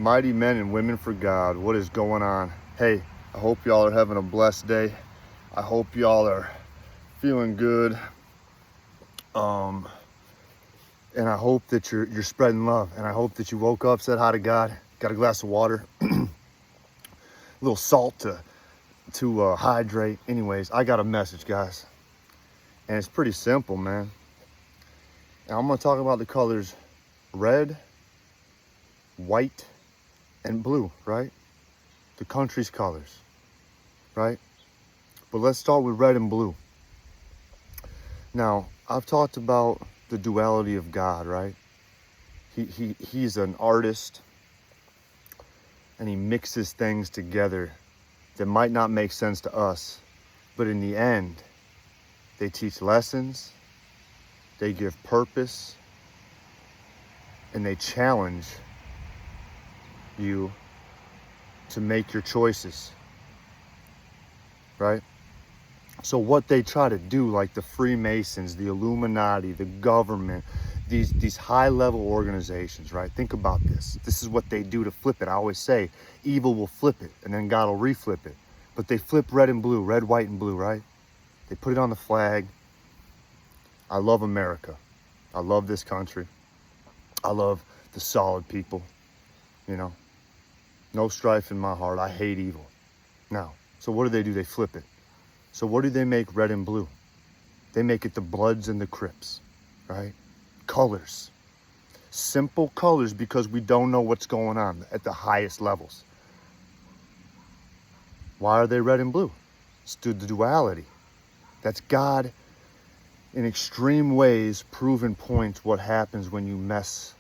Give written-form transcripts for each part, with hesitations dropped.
Mighty men and women for God, what is going on? Hey, I hope y'all are having a blessed day. I hope y'all are feeling good. And I hope that you're spreading love. And I hope that you woke up, said hi to God, got a glass of water, a little salt to hydrate. Anyways, I got a message, guys. And it's pretty simple, man. And I'm gonna talk about the colors red, white, and blue, right? The country's colors, right? But let's start with red and blue. Now, I've talked about the duality of God, right? He's an artist, and he mixes things together that might not make sense to us, but in the end, they teach lessons, they give purpose, and they challenge you to make your choices, right? So what they try to do, like the Freemasons, the Illuminati, the government, these high-level organizations, right? Think about this. This is what they do to flip it. I always say, evil will flip it, and then God will reflip it. But they flip red and blue, red, white, and blue, right? They put it on the flag. I love America. I love this country. I love the solid people, you know. No strife in my heart. I hate evil. Now, so what do? They flip it. So what do they make red and blue? They make it the Bloods and the Crips, right? Colors. Simple colors because we don't know what's going on at the highest levels. Why are they red and blue? It's the duality. That's God in extreme ways proving points what happens when you mess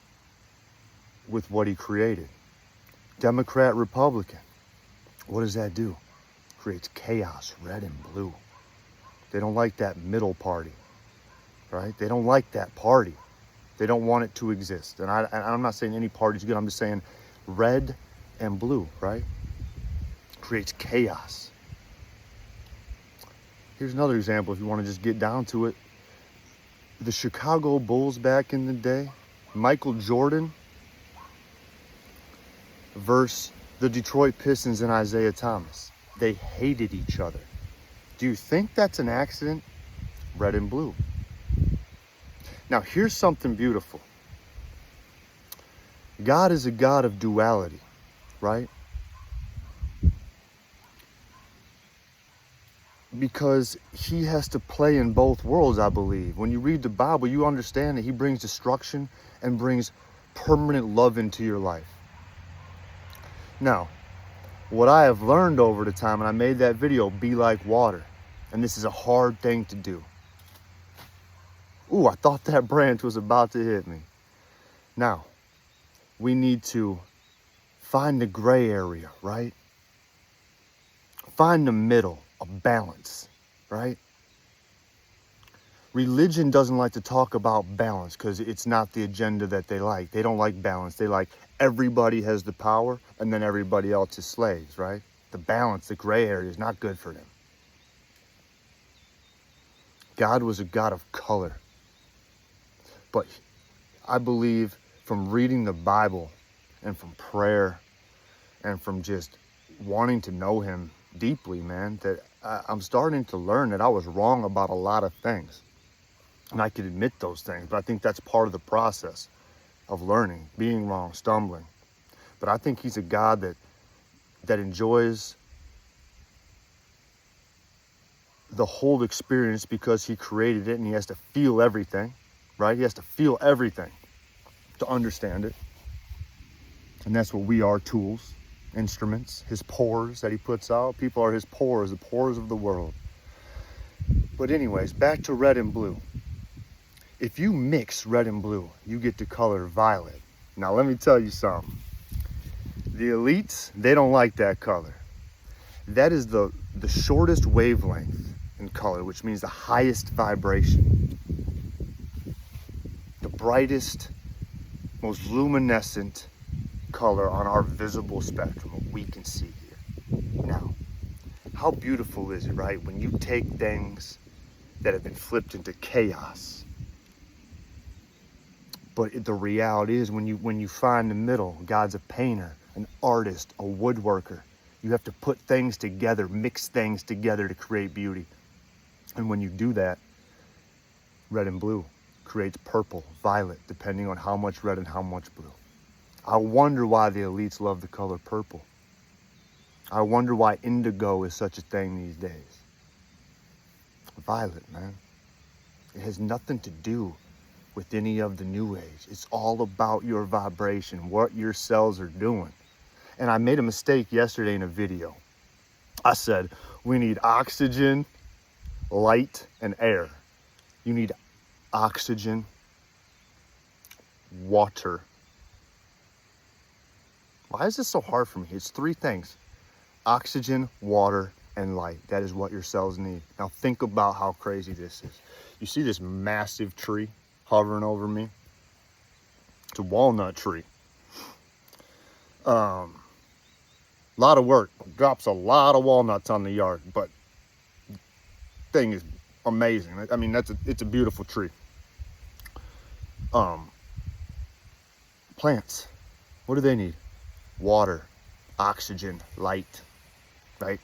with what he created. Democrat, Republican. What does that do? Creates chaos, red and blue. They don't like that middle party, right? They don't like that party. They don't want it to exist. And I'm not saying any party's good. I'm just saying red and blue, right? Creates chaos. Here's another example if you want to just get down to it. The Chicago Bulls back in the day, Michael Jordan versus the Detroit Pistons and Isaiah Thomas. They hated each other. Do you think that's an accident? Red and blue. Now, here's something beautiful. God is a God of duality, right? Because he has to play in both worlds, I believe. When you read the Bible, you understand that he brings destruction and brings permanent love into your life. Now, what I have learned over the time, and I made that video, be like water. And this is a hard thing to do. Ooh, I thought that branch was about to hit me. Now, we need to find the gray area, right? Find the middle, a balance, right? Religion doesn't like to talk about balance because it's not the agenda that they like. They don't like balance. They like everybody has the power and then everybody else is slaves, right? The balance, the gray area is not good for them. God was a God of color. But I believe from reading the Bible and from prayer and from just wanting to know him deeply, man, that I'm starting to learn that I was wrong about a lot of things. And I can admit those things, but I think that's part of the process of learning, being wrong, stumbling. But I think he's a God that enjoys the whole experience because he created it and he has to feel everything, right? He has to feel everything to understand it. And that's what we are, tools, instruments, his pores that he puts out. People are his pores, the pores of the world. But anyways, back to red and blue. If you mix red and blue, you get the color violet. Now let me tell you something. The elites, they don't like that color. That is the shortest wavelength in color, which means the highest vibration. The brightest, most luminescent color on our visible spectrum, what we can see here. Now, how beautiful is it, right? When you take things that have been flipped into chaos. But the reality is when you find the middle, God's a painter. an artist, a woodworker. You have to put things together, mix things together to create beauty. And when you do that, red and blue creates purple, violet, depending on how much red and how much blue. I wonder why the elites love the color purple. I wonder why indigo is such a thing these days. Violet, man. It has nothing to do with any of the new age. It's all about your vibration, what your cells are doing. And I made a mistake yesterday in a video. I said, we need oxygen, light, and air. You need oxygen, water. Why is this so hard for me? It's three things. Oxygen, water, and light. That is what your cells need. Now think about how crazy this is. You see this massive tree hovering over me? It's a walnut tree. Lot of work. Drops a lot of walnuts on the yard, but thing is amazing. I mean, it's a beautiful tree. Plants, what do they need? Water, oxygen, light, right?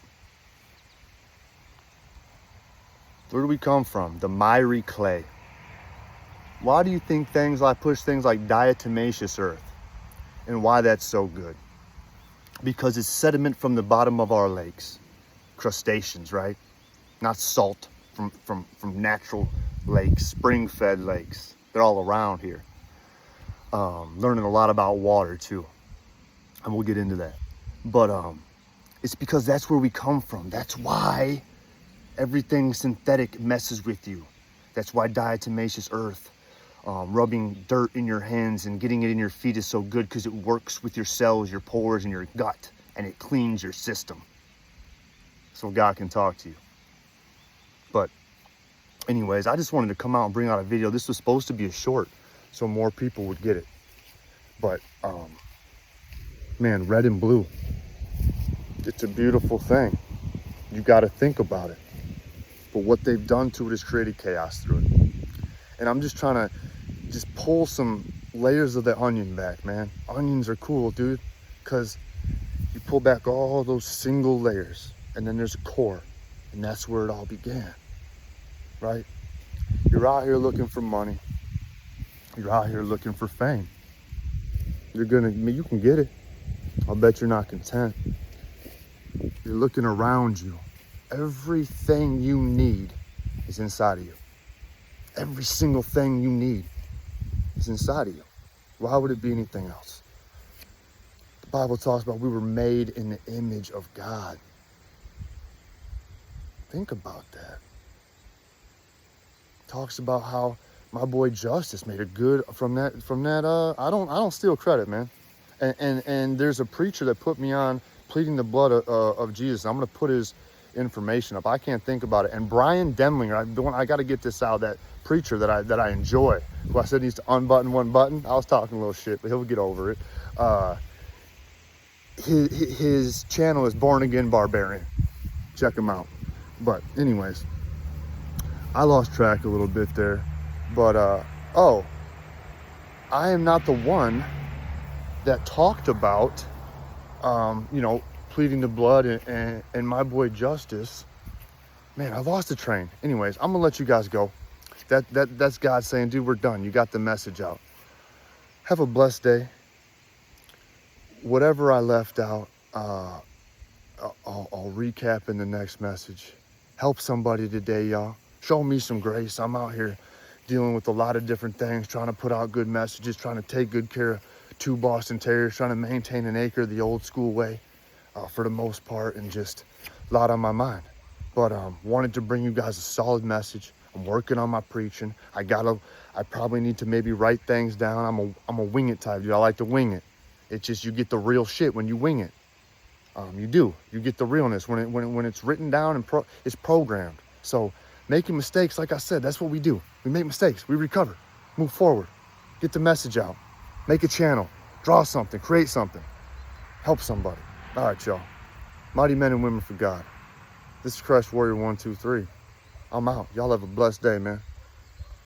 Where do we come from? The miry clay. Why do you think push things like diatomaceous earth, and why that's so good? Because it's sediment from the bottom of our lakes, crustaceans, right? Not salt from natural lakes, spring-fed lakes. They're all around here. Learning a lot about water too, and we'll get into that. But it's because that's where we come from. That's why everything synthetic messes with you. That's why diatomaceous earth, rubbing dirt in your hands and getting it in your feet is so good, because it works with your cells, your pores, and your gut, and it cleans your system so God can talk to you. But anyways, I just wanted to come out and bring out a video. This was supposed to be a short so more people would get it. But man, red and blue, it's a beautiful thing. You got to think about it. But what they've done to it is created chaos through it. And I'm just trying to pull some layers of the onion back, man. Onions are cool, dude, because you pull back all those single layers, and then there's a core, and that's where it all began, right? You're out here looking for money. You're out here looking for fame. You can get it. I'll bet you're not content. You're looking around you. Everything you need is inside of you. Every single thing you need is inside of you. Why would it be anything else? The Bible talks about we were made in the image of God. Think about that. It talks about how my boy Justice made a good from that. I don't steal credit, man. And there's a preacher that put me on pleading the blood of Jesus. I'm gonna put his information up. I can't think about it. And Brian Demlinger, I got to get this out. That preacher that I enjoy, who I said needs to unbutton one button. I was talking a little shit, but he'll get over it. His channel is Born Again Barbarian. Check him out. But anyways, I lost track a little bit there. But I am not the one that talked about pleading the blood and my boy Justice. Man, I lost the train. Anyways, I'm gonna let you guys go. That's God saying, dude, we're done. You got the message out. Have a blessed day. Whatever I left out, I'll recap in the next message. Help somebody today, y'all. Show me some grace. I'm out here dealing with a lot of different things, trying to put out good messages, trying to take good care of 2 Boston Terriers, trying to maintain an acre the old school way. For the most part, and just a lot on my mind. But wanted to bring you guys a solid message. I'm working on my preaching. I probably need to maybe write things down. I'm a wing it type dude. I like to wing it. It's just you get the real shit when you wing it. You do. You get the realness when it's written down and it's programmed. So making mistakes, like I said, that's what we do. We make mistakes. We recover. Move forward. Get the message out. Make a channel. Draw something. Create something. Help somebody. All right, y'all. Mighty men and women for God. This is Crush Warrior 123. I'm out. Y'all have a blessed day, man.